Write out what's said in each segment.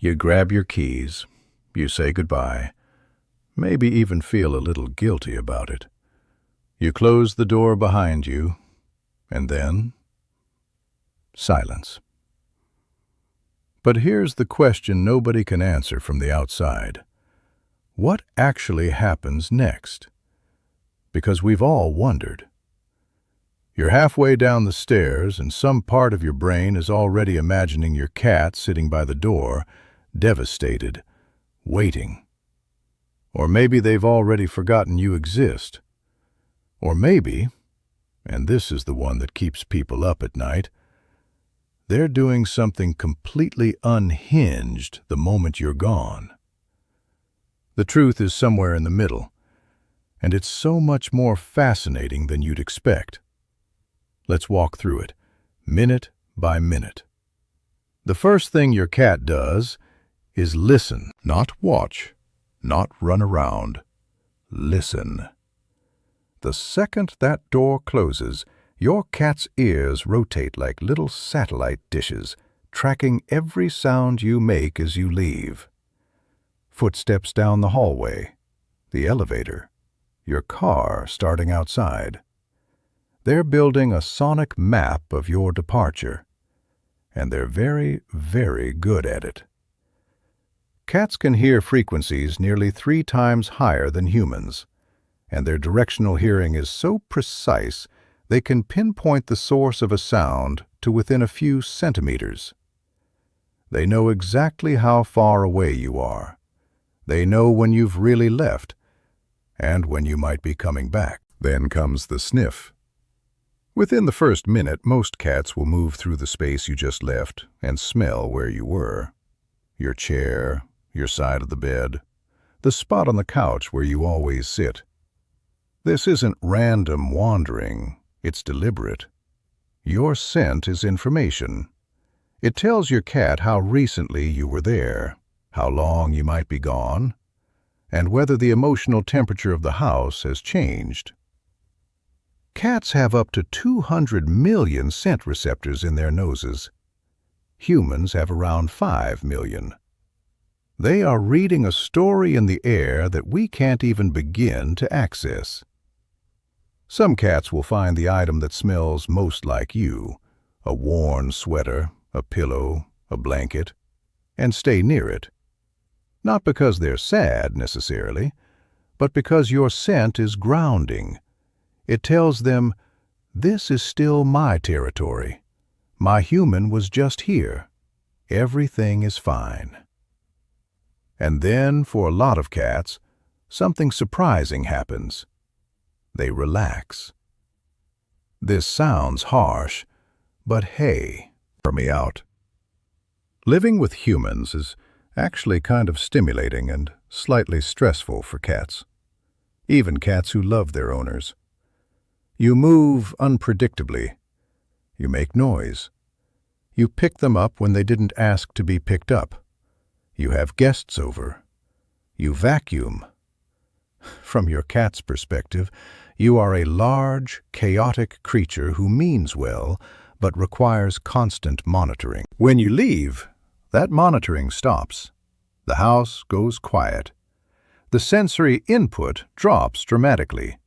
You grab your keys, you say goodbye, maybe even feel a little guilty about it. You close the door behind you, and then silence. But here's the question nobody can answer from the outside. What actually happens next? Because we've all wondered. You're halfway down the stairs, and some part of your brain is already imagining your cat sitting by the door, devastated, waiting. Or maybe they've already forgotten you exist. Or maybe, and this is the one that keeps people up at night, they're doing something completely unhinged the moment you're gone. The truth is somewhere in the middle, and it's so much more fascinating than you'd expect. Let's walk through it, minute by minute. The first thing your cat does is listen, not watch, not run around. Listen. The second that door closes, your cat's ears rotate like little satellite dishes, tracking every sound you make as you leave. Footsteps down the hallway, the elevator, your car starting outside. They're building a sonic map of your departure, and they're very, very good at it. Cats can hear frequencies nearly 3 times higher than humans, and their directional hearing is so precise they can pinpoint the source of a sound to within a few centimeters. They know exactly how far away you are. They know when you've really left, and when you might be coming back. Then comes the sniff. Within the first minute, most cats will move through the space you just left and smell where you were. Your chair, your side of the bed, the spot on the couch where you always sit. This isn't random wandering, it's deliberate. Your scent is information. It tells your cat how recently you were there, how long you might be gone, and whether the emotional temperature of the house has changed. Cats have up to 200 million scent receptors in their noses. Humans have around 5 million. They are reading a story in the air that we can't even begin to access. Some cats will find the item that smells most like you, a worn sweater, a pillow, a blanket, and stay near it. Not because they're sad, necessarily, but because your scent is grounding. It tells them, this is still my territory. My human was just here. Everything is fine. And then, for a lot of cats, something surprising happens. They relax. This sounds harsh, but hey, hear me out. Living with humans is actually kind of stimulating and slightly stressful for cats. Even cats who love their owners. You move unpredictably. You make noise. You pick them up when they didn't ask to be picked up. You have guests over. You vacuum. From your cat's perspective, you are a large, chaotic creature who means well, but requires constant monitoring. When you leave, that monitoring stops. The house goes quiet. The sensory input drops dramatically.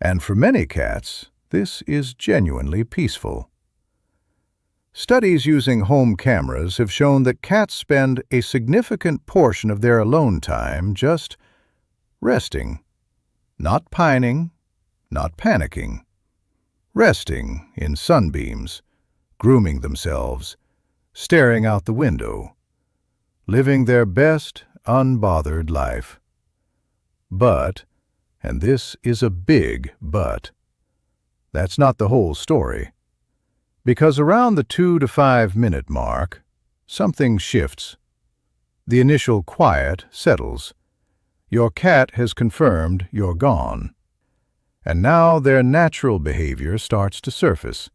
And for many cats, this is genuinely peaceful. Studies using home cameras have shown that cats spend a significant portion of their alone time just resting, not pining, not panicking, resting in sunbeams, grooming themselves, staring out the window, living their best, unbothered life. But, and this is a big but, that's not the whole story. Because around the 2 to 5 minute mark, something shifts. The initial quiet settles. Your cat has confirmed you're gone. And now their natural behavior starts to surface.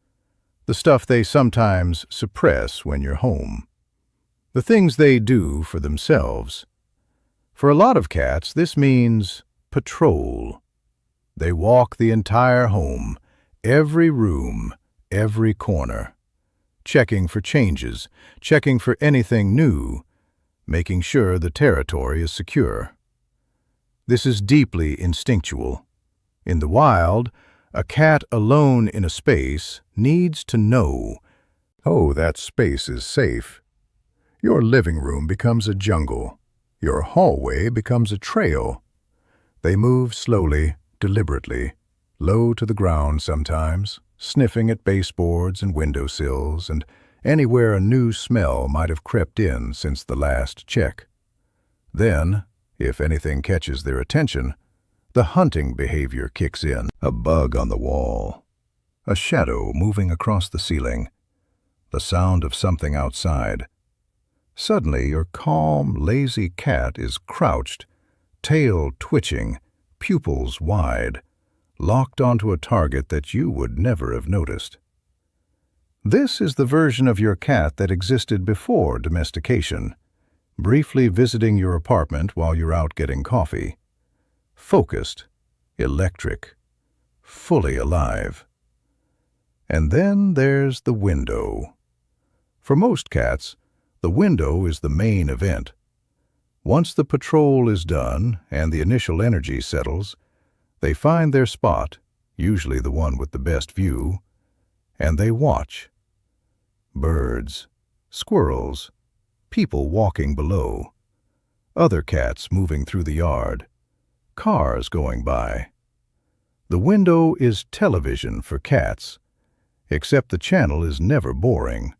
The stuff they sometimes suppress when you're home. The things they do for themselves. For a lot of cats, this means patrol. They walk the entire home, every room, every corner, checking for changes, checking for anything new, making sure the territory is secure. This is deeply instinctual. In the wild, a cat alone in a space needs to know, oh, that space is safe. Your living room becomes a jungle. Your hallway becomes a trail. They move slowly, deliberately, low to the ground sometimes, sniffing at baseboards and windowsills and anywhere a new smell might have crept in since the last check. Then, if anything catches their attention, the hunting behavior kicks in. A bug on the wall, a shadow moving across the ceiling, the sound of something outside. Suddenly, your calm, lazy cat is crouched, tail twitching, pupils wide, locked onto a target that you would never have noticed. This is the version of your cat that existed before domestication, briefly visiting your apartment while you're out getting coffee. Focused, electric, fully alive. And then there's the window. For most cats, the window is the main event. Once the patrol is done and the initial energy settles, they find their spot, usually the one with the best view, and they watch. Birds, squirrels, people walking below, other cats moving through the yard, cars going by. The window is television for cats, except the channel is never boring.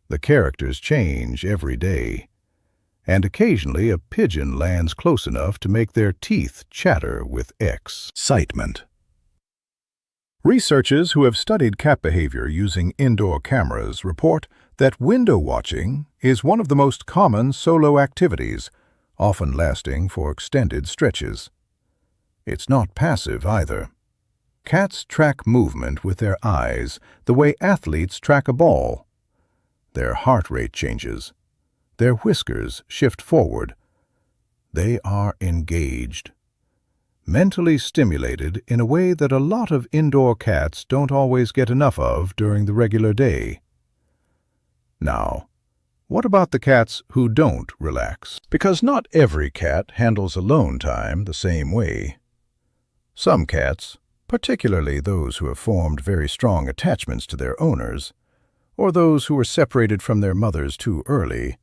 The characters change every day, and occasionally a pigeon lands close enough to make their teeth chatter with excitement. Researchers who have studied cat behavior using indoor cameras report that window watching is one of the most common solo activities, often lasting for extended stretches. It's not passive either. Cats track movement with their eyes the way athletes track a ball. Their heart rate changes. Their whiskers shift forward. They are engaged, mentally stimulated in a way that a lot of indoor cats don't always get enough of during the regular day. Now, what about the cats who don't relax? Because not every cat handles alone time the same way. Some cats, particularly those who have formed very strong attachments to their owners, or those who were separated from their mothers too early,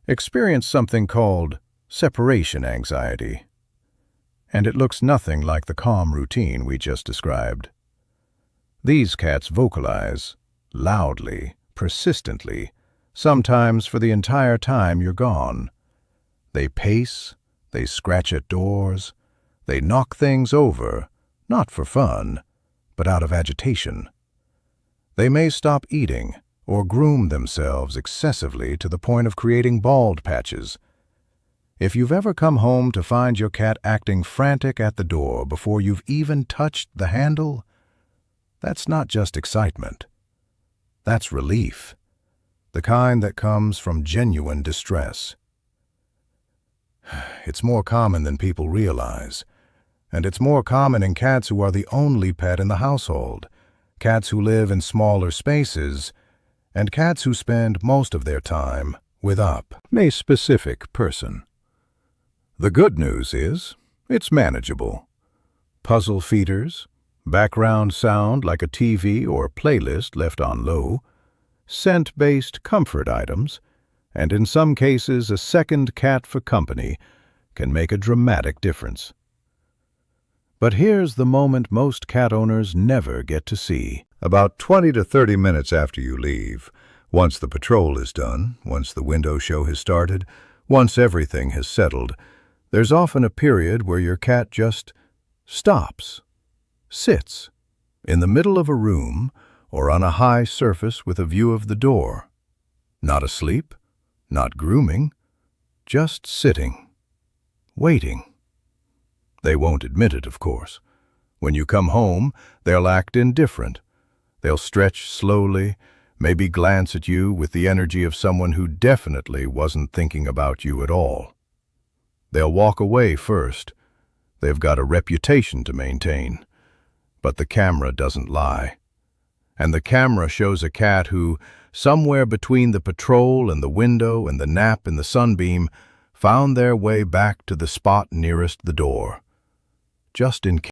experience something called separation anxiety. And it looks nothing like the calm routine we just described. These cats vocalize, loudly, persistently, sometimes for the entire time you're gone. They pace, they scratch at doors, they knock things over, not for fun, but out of agitation. They may stop eating or groom themselves excessively to the point of creating bald patches. If you've ever come home to find your cat acting frantic at the door before you've even touched the handle, that's not just excitement. That's relief, the kind that comes from genuine distress. It's more common than people realize, and it's more common in cats who are the only pet in the household, cats who live in smaller spaces, and cats who spend most of their time with a specific person. The good news is, it's manageable. Puzzle feeders, background sound like a TV or playlist left on low, scent-based comfort items, and in some cases a second cat for company can make a dramatic difference. But here's the moment most cat owners never get to see. About 20 to 30 minutes after you leave, once the patrol is done, once the window show has started, once everything has settled, there's often a period where your cat just stops, sits, in the middle of a room or on a high surface with a view of the door. Not asleep, not grooming, just sitting, waiting. They won't admit it, of course. When you come home, they'll act indifferent. They'll stretch slowly, maybe glance at you with the energy of someone who definitely wasn't thinking about you at all. They'll walk away first. They've got a reputation to maintain. But the camera doesn't lie. And the camera shows a cat who, somewhere between the patrol and the window and the nap in the sunbeam, found their way back to the spot nearest the door, just in case.